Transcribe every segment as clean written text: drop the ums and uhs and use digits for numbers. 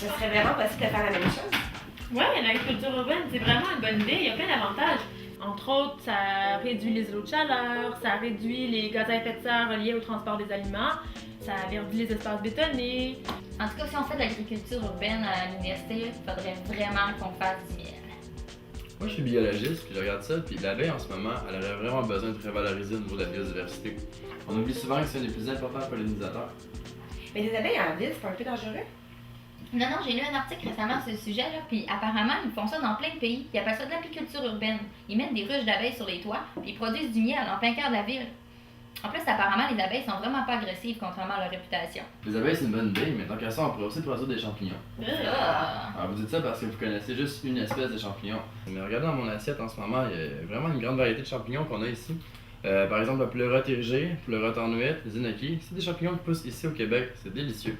Ce serait vraiment possible de faire la même chose. Oui, l'agriculture urbaine, c'est vraiment une bonne idée. Il y a plein d'avantages. Entre autres, ça réduit les îlots de chaleur, ça réduit les gaz à effet de serre liés au transport des aliments, ça réduit les espaces bétonnés. En tout cas, si on fait de l'agriculture urbaine à l'université, il faudrait vraiment qu'on fasse du miel. Moi, je suis biologiste, puis je regarde ça, puis l'abeille, en ce moment, elle aurait vraiment besoin de revaloriser au niveau de la biodiversité. On oublie souvent que c'est un des plus importants pollinisateurs. Mais des abeilles en ville, c'est pas un peu dangereux? Non, j'ai lu un article récemment sur ce sujet, là, puis apparemment, ils font ça dans plein de pays. Ils appellent ça de l'apiculture urbaine. Ils mettent des ruches d'abeilles sur les toits, puis ils produisent du miel en plein cœur de la ville. En plus, apparemment, les abeilles sont vraiment pas agressives, contrairement à leur réputation. Les abeilles, c'est une bonne idée, mais tant qu'à ça, on pourrait aussi produire des champignons. Ah. Alors, vous dites ça parce que vous connaissez juste une espèce de champignon. Mais regardez dans mon assiette en ce moment, il y a vraiment une grande variété de champignons qu'on a ici. Par exemple, la pleurote érigée, pleurote ennuette, les enoki, c'est des champignons qui poussent ici au Québec, c'est délicieux.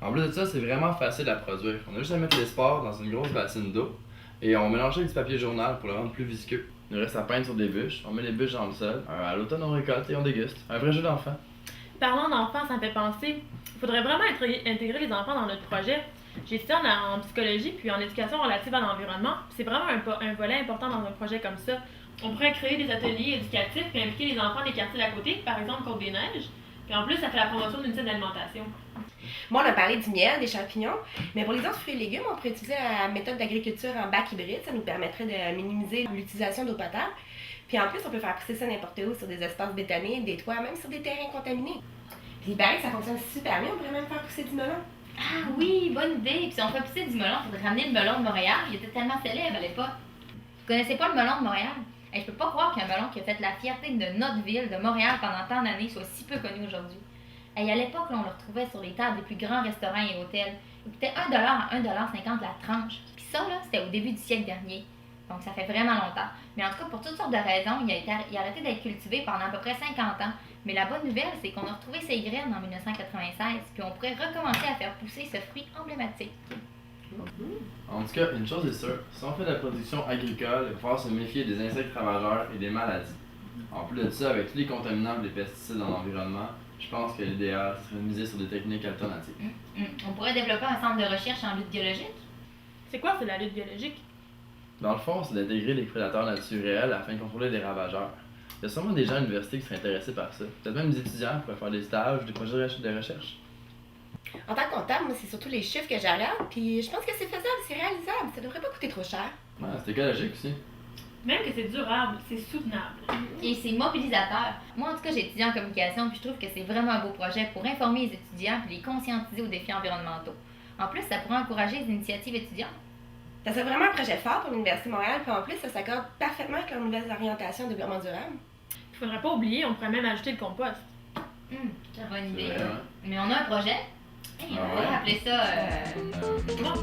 En plus de ça, c'est vraiment facile à produire. On a juste à mettre les spores dans une grosse bassine d'eau et on mélange avec du papier journal pour le rendre plus visqueux. Il reste à peindre sur des bûches, on met les bûches dans le sol. À l'automne, on récolte et on déguste. Un vrai jeu d'enfant. Parlant d'enfants, ça me fait penser, il faudrait vraiment intégrer les enfants dans notre projet. J'ai étudié en psychologie puis en éducation relative à l'environnement. C'est vraiment un volet important dans un projet comme ça. On pourrait créer des ateliers éducatifs et impliquer les enfants des quartiers d'à côté, par exemple Côte-des-Neiges. Puis en plus, ça fait la promotion d'une saine alimentation. Moi, on a parlé du miel, des champignons, mais pour les autres fruits et légumes, on pourrait utiliser la méthode d'agriculture en bac hybride. Ça nous permettrait de minimiser l'utilisation d'eau potable. Puis en plus, on peut faire pousser ça n'importe où, sur des espaces bétonnés, des toits, même sur des terrains contaminés. Puis il paraît que ça fonctionne super bien, on pourrait même faire pousser du melon. Ah oui, bonne idée. Puis si on fait pousser du melon, il faudrait ramener le melon de Montréal. Il était tellement célèbre à l'époque. Vous connaissez pas le melon de Montréal? Hey, je peux pas croire qu'un melon qui a fait la fierté de notre ville, de Montréal, pendant tant d'années, soit si peu connu aujourd'hui. Hey, à l'époque, là, on le retrouvait sur les tables des plus grands restaurants et hôtels. Il coûtait 1$ à 1,50$ la tranche. Puis ça, là, c'était au début du siècle dernier. Donc ça fait vraiment longtemps. Mais en tout cas, pour toutes sortes de raisons, il a arrêté d'être cultivé pendant à peu près 50 ans. Mais la bonne nouvelle, c'est qu'on a retrouvé ses graines en 1996, puis on pourrait recommencer à faire pousser ce fruit emblématique. En tout cas, une chose est sûre, si on fait de la production agricole, il va falloir se méfier des insectes ravageurs et des maladies. En plus de ça, avec tous les contaminants et les pesticides dans l'environnement, je pense que l'idéal serait de miser sur des techniques alternatives. On pourrait développer un centre de recherche en lutte biologique. C'est quoi, c'est la lutte biologique? Dans le fond, c'est d'intégrer les prédateurs naturels afin de contrôler les ravageurs. Il y a sûrement des gens à l'université qui seraient intéressés par ça. Peut-être même des étudiants pourraient faire des stages ou des projets de recherche. En tant que comptable, moi, c'est surtout les chiffres que je regarde, puis je pense que c'est faisable, c'est réalisable, ça devrait pas coûter trop cher. Ouais, c'est écologique aussi. Même que c'est durable, c'est soutenable. Et c'est mobilisateur. Moi, en tout cas, j'ai étudié en communication, puis je trouve que c'est vraiment un beau projet pour informer les étudiants puis les conscientiser aux défis environnementaux. En plus, ça pourrait encourager les initiatives étudiantes. Ça serait vraiment un projet fort pour l'Université de Montréal, puis en plus, ça s'accorde parfaitement avec leurs nouvelles orientations de développement durable. Il faudrait pas oublier, on pourrait même ajouter le compost. C'est une bonne idée. C'est vrai, hein? Mais on a un projet. Hey, on Ah pourrait ouais? appeler ça... Comment?